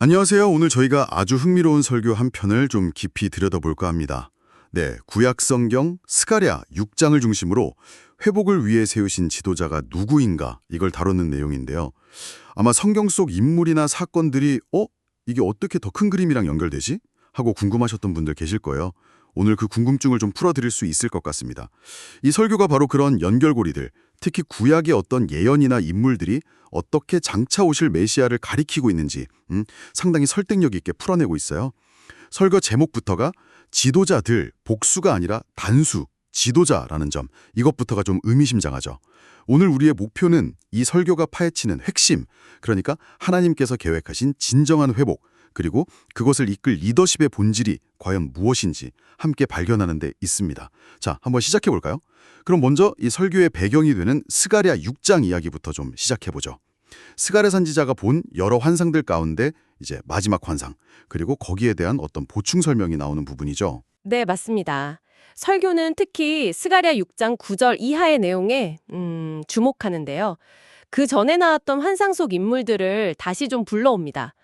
안녕하세요. 오늘 저희가 아주 흥미로운 설교 한 편을 좀 깊이 들여다볼까 합니다. 네, 구약 성경 스가랴 6장을 중심으로 회복을 위해 세우신 지도자가 누구인가 이걸 다루는 내용인데요. 아마 성경 속 인물이나 사건들이 이게 어떻게 더 큰 그림이랑 연결되지? 하고 궁금하셨던 분들 계실 거예요. 오늘 그 궁금증을 좀 풀어드릴 수 있을 것 같습니다. 이 설교가 바로 그런 연결고리들, 특히 구약의 어떤 예언이나 인물들이 어떻게 장차 오실 메시아를 가리키고 있는지 상당히 설득력 있게 풀어내고 있어요. 설교 제목부터가 지도자들, 복수가 아니라 단수, 지도자라는 점, 이것부터가 좀 의미심장하죠. 오늘 우리의 목표는 이 설교가 파헤치는 핵심, 그러니까 하나님께서 계획하신 진정한 회복, 그리고 그것을 이끌 리더십의 본질이 과연 무엇인지 함께 발견하는 데 있습니다. 자, 한번 시작해 볼까요? 그럼 먼저 이 설교의 배경이 되는 스가랴 6장 이야기부터 좀 시작해 보죠. 스가랴 선지자가 본 여러 환상들 가운데 이제 마지막 환상, 그리고 거기에 대한 어떤 보충 설명이 나오는 부분이죠. 네, 맞습니다. 설교는 특히 스가랴 6장 9절 이하의 내용에 주목하는데요. 그 전에 나왔던 환상 속 인물들을 다시 좀 불러옵니다.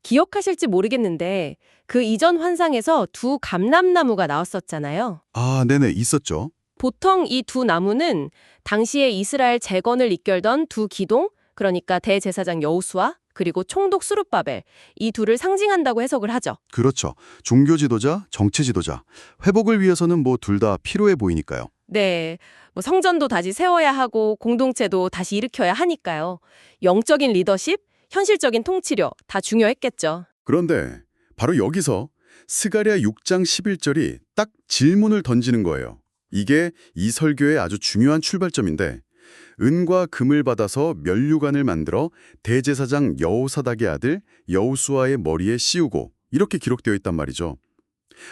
기억하실지 모르겠는데 그 이전 환상에서 두 감람나무가 나왔었잖아요. 아, 네네, 있었죠. 보통 이 두 나무는 당시에 이스라엘 재건을 이끌던 두 기동, 그러니까 대제사장 여호수아 그리고 총독 스룹바벨, 이 둘을 상징한다고 해석을 하죠. 그렇죠. 종교 지도자, 정치 지도자. 회복을 위해서는 뭐 둘 다 필요해 보이니까요. 네, 뭐 성전도 다시 세워야 하고 공동체도 다시 일으켜야 하니까요. 영적인 리더십, 현실적인 통치력 다 중요했겠죠. 그런데 바로 여기서 스가랴 6장 11절이 딱 질문을 던지는 거예요. 이게 이 설교의 아주 중요한 출발점인데 은과 금을 받아서 면류관을 만들어 대제사장 여호사닥의 아들 여호수아의 머리에 씌우고 이렇게 기록되어 있단 말이죠.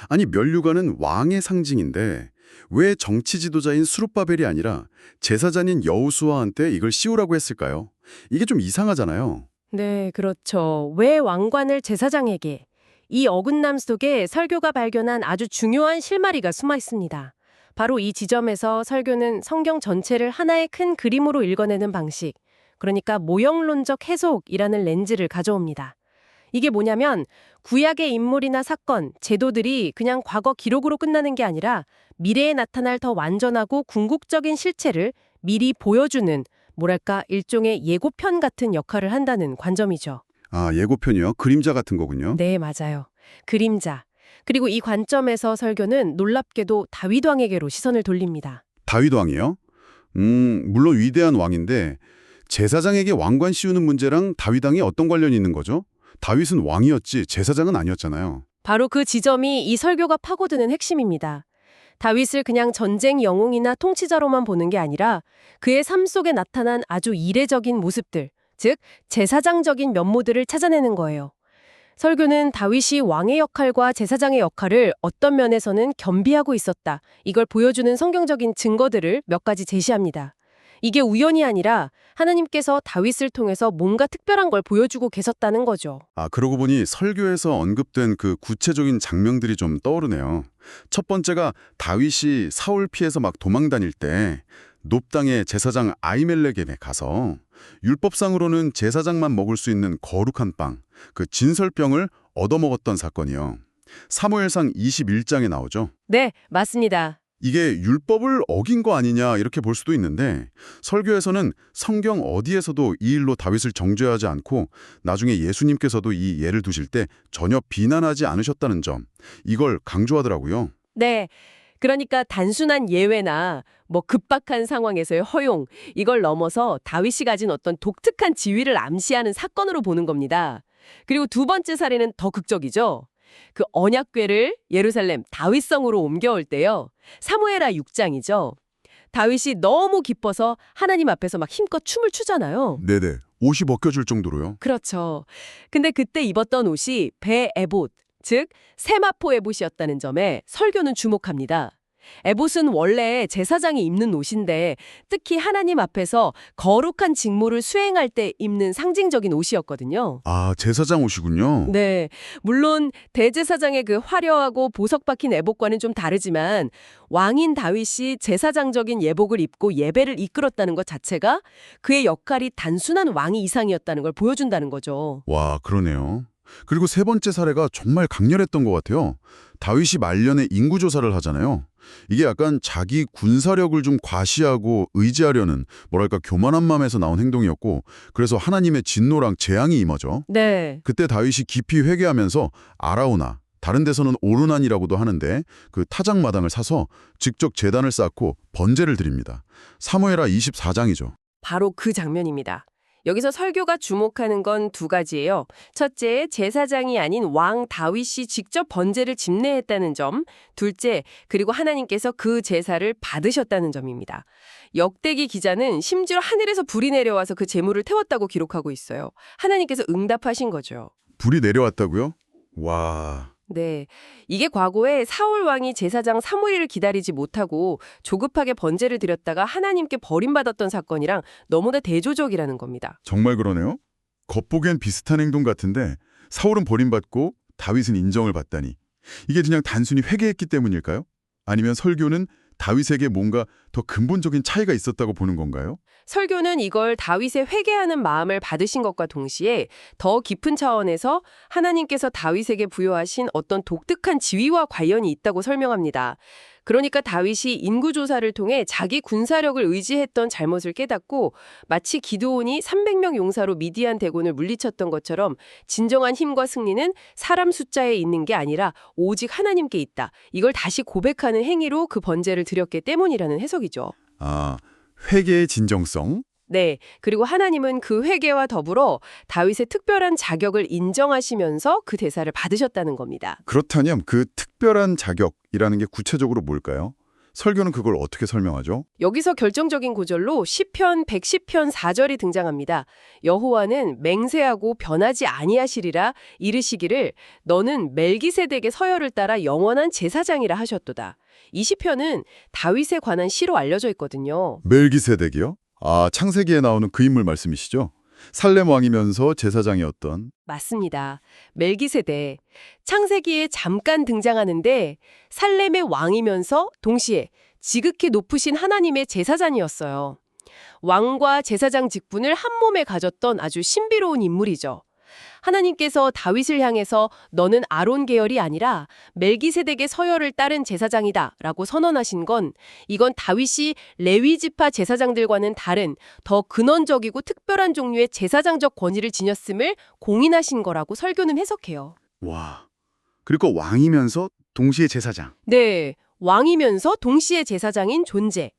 아니 면류관은 왕의 상징인데 왜 정치 지도자인 수룹바벨이 아니라 제사장인 여호수아한테 이걸 씌우라고 했을까요? 이게 좀 이상하잖아요. 네, 그렇죠. 왜 왕관을 제사장에게? 이 어긋남 속에 설교가 발견한 아주 중요한 실마리가 숨어 있습니다. 바로 이 지점에서 설교는 성경 전체를 하나의 큰 그림으로 읽어내는 방식, 그러니까 모형론적 해석이라는 렌즈를 가져옵니다. 이게 뭐냐면 구약의 인물이나 사건, 제도들이 그냥 과거 기록으로 끝나는 게 아니라 미래에 나타날 더 완전하고 궁극적인 실체를 미리 보여주는 뭐랄까 일종의 예고편 같은 역할을 한다는 관점이죠. 아, 예고편이요? 그림자 같은 거군요. 네, 맞아요. 그림자. 그리고 이 관점에서 설교는 놀랍게도 다윗 왕에게로 시선을 돌립니다. 다윗 왕이요? 물론 위대한 왕인데 제사장에게 왕관 씌우는 문제랑 다윗 왕이 어떤 관련이 있는 거죠? 다윗은 왕이었지 제사장은 아니었잖아요. 바로 그 지점이 이 설교가 파고드는 핵심입니다. 다윗을 그냥 전쟁 영웅이나 통치자로만 보는 게 아니라 그의 삶 속에 나타난 아주 이례적인 모습들, 즉 제사장적인 면모들을 찾아내는 거예요. 설교는 다윗이 왕의 역할과 제사장의 역할을 어떤 면에서는 겸비하고 있었다. 이걸 보여주는 성경적인 증거들을 몇 가지 제시합니다. 이게 우연이 아니라 하나님께서 다윗을 통해서 뭔가 특별한 걸 보여주고 계셨다는 거죠. 아, 그러고 보니 설교에서 언급된 그 구체적인 장면들이 좀 떠오르네요. 첫 번째가 다윗이 사울 피해서 막 도망 다닐 때 놉당의 제사장 아히멜렉에게 가서 율법상으로는 제사장만 먹을 수 있는 거룩한 빵, 그 진설병을 얻어먹었던 사건이요. 사무엘상 21장에 나오죠. 네, 맞습니다. 이게 율법을 어긴 거 아니냐 이렇게 볼 수도 있는데 설교에서는 성경 어디에서도 이 일로 다윗을 정죄하지 않고 나중에 예수님께서도 이 예를 두실 때 전혀 비난하지 않으셨다는 점, 이걸 강조하더라고요. 네. 그러니까 단순한 예외나 뭐 급박한 상황에서의 허용, 이걸 넘어서 다윗이 가진 어떤 독특한 지위를 암시하는 사건으로 보는 겁니다. 그리고 두 번째 사례는 더 극적이죠. 그 언약궤를 예루살렘 다윗성으로 옮겨올 때요. 사무엘하 6장이죠. 다윗이 너무 기뻐서 하나님 앞에서 막 힘껏 춤을 추잖아요. 네네. 옷이 벗겨질 정도로요. 그렇죠. 근데 그때 입었던 옷이 배 에봇, 즉 세마포 에봇이었다는 점에 설교는 주목합니다. 에봇은 원래 제사장이 입는 옷인데 특히 하나님 앞에서 거룩한 직무를 수행할 때 입는 상징적인 옷이었거든요. 아, 제사장 옷이군요. 네, 물론 대제사장의 그 화려하고 보석 박힌 에봇과는 좀 다르지만 왕인 다윗이 제사장적인 예복을 입고 예배를 이끌었다는 것 자체가 그의 역할이 단순한 왕이 이상이었다는 걸 보여준다는 거죠. 와, 그러네요. 그리고 세 번째 사례가 정말 강렬했던 것 같아요. 다윗이 말년에 인구조사를 하잖아요. 이게 약간 자기 군사력을 좀 과시하고 의지하려는 뭐랄까 교만한 마음에서 나온 행동이었고 그래서 하나님의 진노랑 재앙이 임하죠. 네. 그때 다윗이 깊이 회개하면서 아라우나 다른 데서는 오르난이라고도 하는데 그 타작마당을 사서 직접 제단을 쌓고 번제를 드립니다. 사무엘하 24장이죠. 바로 그 장면입니다. 여기서 설교가 주목하는 건 두 가지예요. 첫째, 제사장이 아닌 왕 다윗이 직접 번제를 집례했다는 점. 둘째, 그리고 하나님께서 그 제사를 받으셨다는 점입니다. 역대기 기자는 심지어 하늘에서 불이 내려와서 그 제물을 태웠다고 기록하고 있어요. 하나님께서 응답하신 거죠. 불이 내려왔다고요? 와... 네, 이게 과거에 사울 왕이 제사장 사무엘을 기다리지 못하고 조급하게 번제를 드렸다가 하나님께 버림받았던 사건이랑 너무나 대조적이라는 겁니다. 정말 그러네요. 겉보기엔 비슷한 행동 같은데 사울은 버림받고 다윗은 인정을 받다니. 이게 그냥 단순히 회개했기 때문일까요? 아니면 설교는 다윗에게 뭔가 더 근본적인 차이가 있었다고 보는 건가요? 설교는 이걸 다윗의 회개하는 마음을 받으신 것과 동시에 더 깊은 차원에서 하나님께서 다윗에게 부여하신 어떤 독특한 지위와 관련이 있다고 설명합니다. 그러니까 다윗이 인구조사를 통해 자기 군사력을 의지했던 잘못을 깨닫고 마치 기드온이 300명 용사로 미디안 대군을 물리쳤던 것처럼 진정한 힘과 승리는 사람 숫자에 있는 게 아니라 오직 하나님께 있다. 이걸 다시 고백하는 행위로 그 번제를 드렸기 때문이라는 해석이죠. 아, 회개의 진정성? 네, 그리고 하나님은 그 회개와 더불어 다윗의 특별한 자격을 인정하시면서 그 대사를 받으셨다는 겁니다. 그렇다면 그 특별한 자격이라는 게 구체적으로 뭘까요? 설교는 그걸 어떻게 설명하죠? 여기서 결정적인 구절로 시편 110편 4절이 등장합니다. 여호와는 맹세하고 변하지 아니하시리라 이르시기를 너는 멜기세덱의 서열을 따라 영원한 제사장이라 하셨도다. 이 시편은 다윗에 관한 시로 알려져 있거든요. 멜기세덱이요? 아, 창세기에 나오는 그 인물 말씀이시죠? 살렘 왕이면서 제사장이었던. 맞습니다. 멜기세덱. 창세기에 잠깐 등장하는데 살렘의 왕이면서 동시에 지극히 높으신 하나님의 제사장이었어요. 왕과 제사장 직분을 한 몸에 가졌던 아주 신비로운 인물이죠. 하나님께서 다윗을 향해서 너는 아론 계열이 아니라 멜기세덱의 서열을 따른 제사장이다 라고 선언하신 건 이건 다윗이 레위 지파 제사장들과는 다른 더 근원적이고 특별한 종류의 제사장적 권위를 지녔음을 공인하신 거라고 설교는 해석해요. 와, 그리고 왕이면서 동시에 제사장. 네, 왕이면서 동시에 제사장인 존재.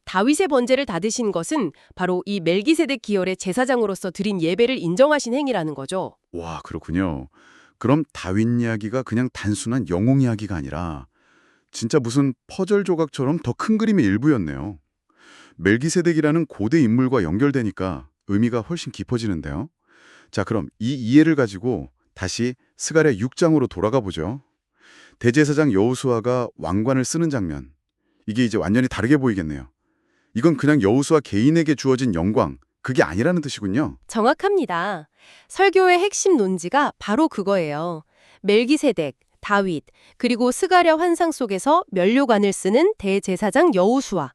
다윗의 번제를 다 드신 것은 바로 이 멜기세덱 기열의 제사장으로서 드린 예배를 인정하신 행위라는 거죠. 와, 그렇군요. 그럼 다윗 이야기가 그냥 단순한 영웅 이야기가 아니라 진짜 무슨 퍼즐 조각처럼 더 큰 그림의 일부였네요. 멜기세덱이라는 고대 인물과 연결되니까 의미가 훨씬 깊어지는데요. 자, 그럼 이 이해를 가지고 다시 스가랴 6장으로 돌아가 보죠. 대제사장 여호수아가 왕관을 쓰는 장면. 이게 이제 완전히 다르게 보이겠네요. 이건 그냥 여호수아 개인에게 주어진 영광, 그게 아니라는 뜻이군요. 정확합니다. 설교의 핵심 논지가 바로 그거예요. 멜기세덱, 다윗, 그리고 스가랴 환상 속에서 면류관을 쓰는 대제사장 여호수아.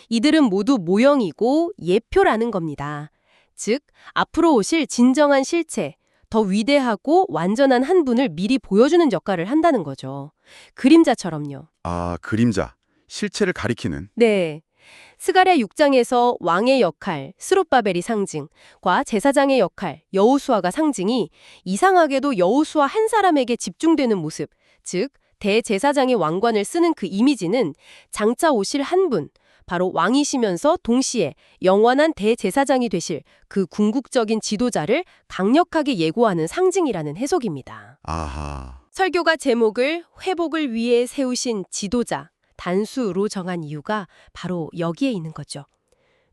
이들은 모두 모형이고 예표라는 겁니다. 즉, 앞으로 오실 진정한 실체, 더 위대하고 완전한 한 분을 미리 보여주는 역할을 한다는 거죠. 그림자처럼요. 아, 그림자, 실체를 가리키는. 네. 스가랴 6장에서 왕의 역할, 스룹바벨이 상징과 제사장의 역할, 여호수아가 상징이 이상하게도 여호수아 한 사람에게 집중되는 모습, 즉 대제사장의 왕관을 쓰는 그 이미지는 장차 오실 한 분, 바로 왕이시면서 동시에 영원한 대제사장이 되실 그 궁극적인 지도자를 강력하게 예고하는 상징이라는 해석입니다. 아하. 설교가 제목을 회복을 위해 세우신 지도자, 단수로 정한 이유가 바로 여기에 있는 거죠.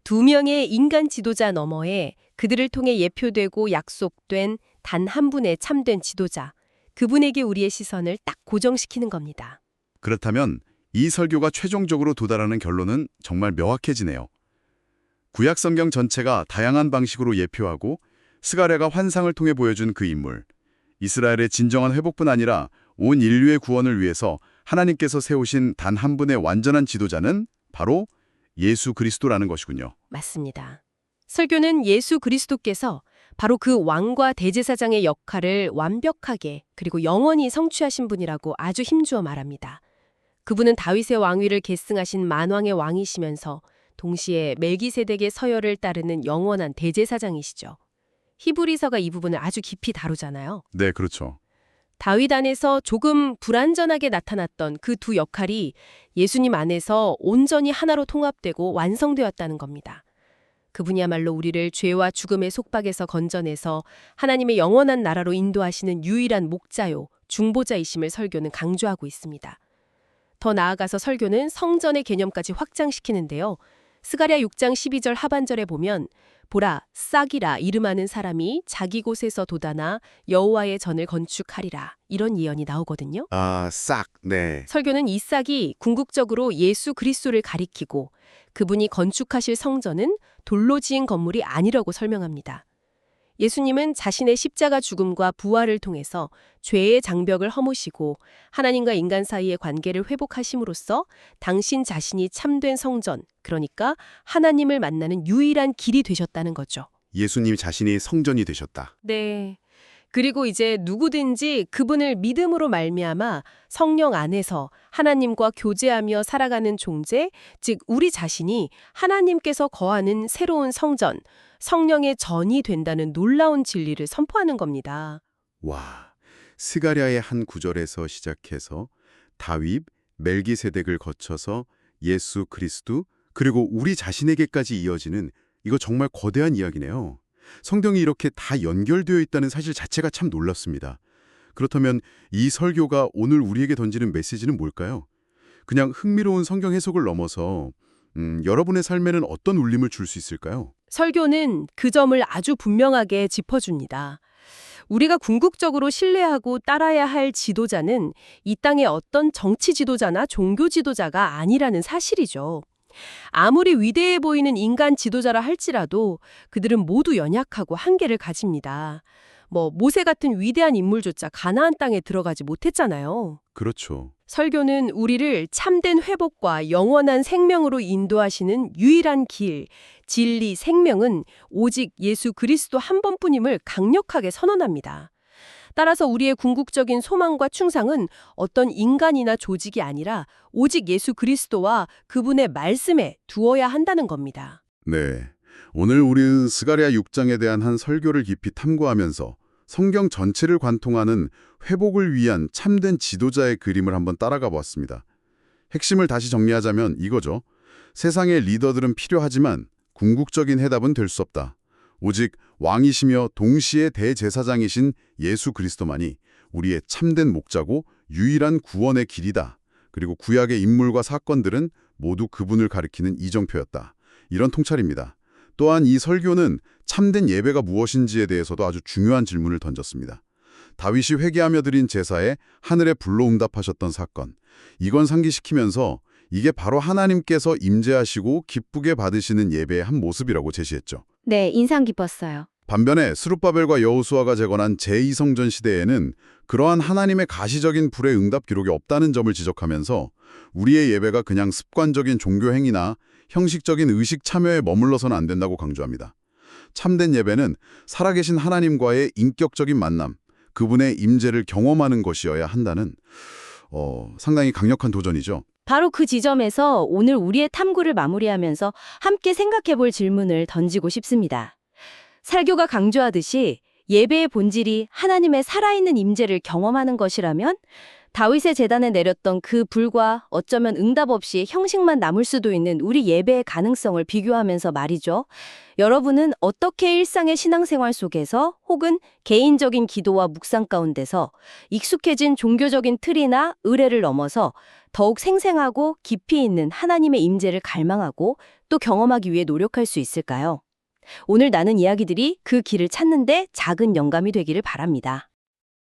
두 명의 인간 지도자 너머에 그들을 통해 예표되고 약속된 단 한 분의 참된 지도자, 그분에게 우리의 시선을 딱 고정시키는 겁니다. 그렇다면 이 설교가 최종적으로 도달하는 결론은 정말 명확해지네요. 구약 성경 전체가 다양한 방식으로 예표하고 스가랴가 환상을 통해 보여준 그 인물, 이스라엘의 진정한 회복뿐 아니라 온 인류의 구원을 위해서 하나님께서 세우신 단 한 분의 완전한 지도자는 바로 예수 그리스도라는 것이군요. 맞습니다. 설교는 예수 그리스도께서 바로 그 왕과 대제사장의 역할을 완벽하게 그리고 영원히 성취하신 분이라고 아주 힘주어 말합니다. 그분은 다윗의 왕위를 계승하신 만왕의 왕이시면서 동시에 멜기세덱의 서열을 따르는 영원한 대제사장이시죠. 히브리서가 이 부분을 아주 깊이 다루잖아요. 네, 그렇죠. 다윗 안에서 조금 불완전하게 나타났던 그 두 역할이 예수님 안에서 온전히 하나로 통합되고 완성되었다는 겁니다. 그분이야말로 우리를 죄와 죽음의 속박에서 건져내서 하나님의 영원한 나라로 인도하시는 유일한 목자요, 중보자이심을 설교는 강조하고 있습니다. 더 나아가서 설교는 성전의 개념까지 확장시키는데요. 스가랴 6장 12절 하반절에 보면 보라, 싹이라 이름하는 사람이 자기 곳에서 돋아나 여호와의 전을 건축하리라. 이런 예언이 나오거든요. 아, 싹. 네. 설교는 이 싹이 궁극적으로 예수 그리스도를 가리키고 그분이 건축하실 성전은 돌로 지은 건물이 아니라고 설명합니다. 예수님은 자신의 십자가 죽음과 부활을 통해서 죄의 장벽을 허무시고 하나님과 인간 사이의 관계를 회복하심으로써 당신 자신이 참된 성전, 그러니까 하나님을 만나는 유일한 길이 되셨다는 거죠. 예수님 자신이 성전이 되셨다. 네. 그리고 이제 누구든지 그분을 믿음으로 말미암아 성령 안에서 하나님과 교제하며 살아가는 존재, 즉 우리 자신이 하나님께서 거하는 새로운 성전, 성령의 전이 된다는 놀라운 진리를 선포하는 겁니다. 와, 스가랴의 한 구절에서 시작해서 다윗, 멜기세덱을 거쳐서 예수 그리스도, 그리고 우리 자신에게까지 이어지는 이거 정말 거대한 이야기네요. 성경이 이렇게 다 연결되어 있다는 사실 자체가 참 놀랍습니다. 그렇다면 이 설교가 오늘 우리에게 던지는 메시지는 뭘까요? 그냥 흥미로운 성경 해석을 넘어서 여러분의 삶에는 어떤 울림을 줄 수 있을까요? 설교는 그 점을 아주 분명하게 짚어줍니다. 우리가 궁극적으로 신뢰하고 따라야 할 지도자는 이 땅의 어떤 정치 지도자나 종교 지도자가 아니라는 사실이죠. 아무리 위대해 보이는 인간 지도자라 할지라도 그들은 모두 연약하고 한계를 가집니다. 모세 같은 위대한 인물조차 가나안 땅에 들어가지 못했잖아요. 그렇죠. 설교는 우리를 참된 회복과 영원한 생명으로 인도하시는 유일한 길, 진리, 생명은 오직 예수 그리스도 한 번뿐임을 강력하게 선언합니다. 따라서 우리의 궁극적인 소망과 충상은 어떤 인간이나 조직이 아니라 오직 예수 그리스도와 그분의 말씀에 두어야 한다는 겁니다. 네. 오늘 우리는 스가랴 6장에 대한 한 설교를 깊이 탐구하면서 성경 전체를 관통하는 회복을 위한 참된 지도자의 그림을 한번 따라가 보았습니다. 핵심을 다시 정리하자면 이거죠. 세상의 리더들은 필요하지만 궁극적인 해답은 될 수 없다. 오직 왕이시며 동시에 대제사장이신 예수 그리스도만이 우리의 참된 목자고 유일한 구원의 길이다. 그리고 구약의 인물과 사건들은 모두 그분을 가리키는 이정표였다. 이런 통찰입니다. 또한 이 설교는 참된 예배가 무엇인지에 대해서도 아주 중요한 질문을 던졌습니다. 다윗이 회개하며 드린 제사에 하늘의 불로 응답하셨던 사건. 이건 상기시키면서 이게 바로 하나님께서 임재하시고 기쁘게 받으시는 예배의 한 모습이라고 제시했죠. 네, 인상 깊었어요. 반면에 스룹바벨과 여호수아가 재건한 제2성전 시대에는 그러한 하나님의 가시적인 불의 응답 기록이 없다는 점을 지적하면서 우리의 예배가 그냥 습관적인 종교 행위나 형식적인 의식 참여에 머물러서는 안 된다고 강조합니다. 참된 예배는 살아계신 하나님과의 인격적인 만남, 그분의 임재를 경험하는 것이어야 한다는 상당히 강력한 도전이죠. 바로 그 지점에서 오늘 우리의 탐구를 마무리하면서 함께 생각해 볼 질문을 던지고 싶습니다. 설교가 강조하듯이 예배의 본질이 하나님의 살아있는 임재를 경험하는 것이라면 다윗의 제단에 내렸던 그 불과 어쩌면 응답 없이 형식만 남을 수도 있는 우리 예배의 가능성을 비교하면서 말이죠. 여러분은 어떻게 일상의 신앙생활 속에서 혹은 개인적인 기도와 묵상 가운데서 익숙해진 종교적인 틀이나 의례를 넘어서 더욱 생생하고 깊이 있는 하나님의 임재를 갈망하고 또 경험하기 위해 노력할 수 있을까요? 오늘 나눈 이야기들이 그 길을 찾는데 작은 영감이 되기를 바랍니다.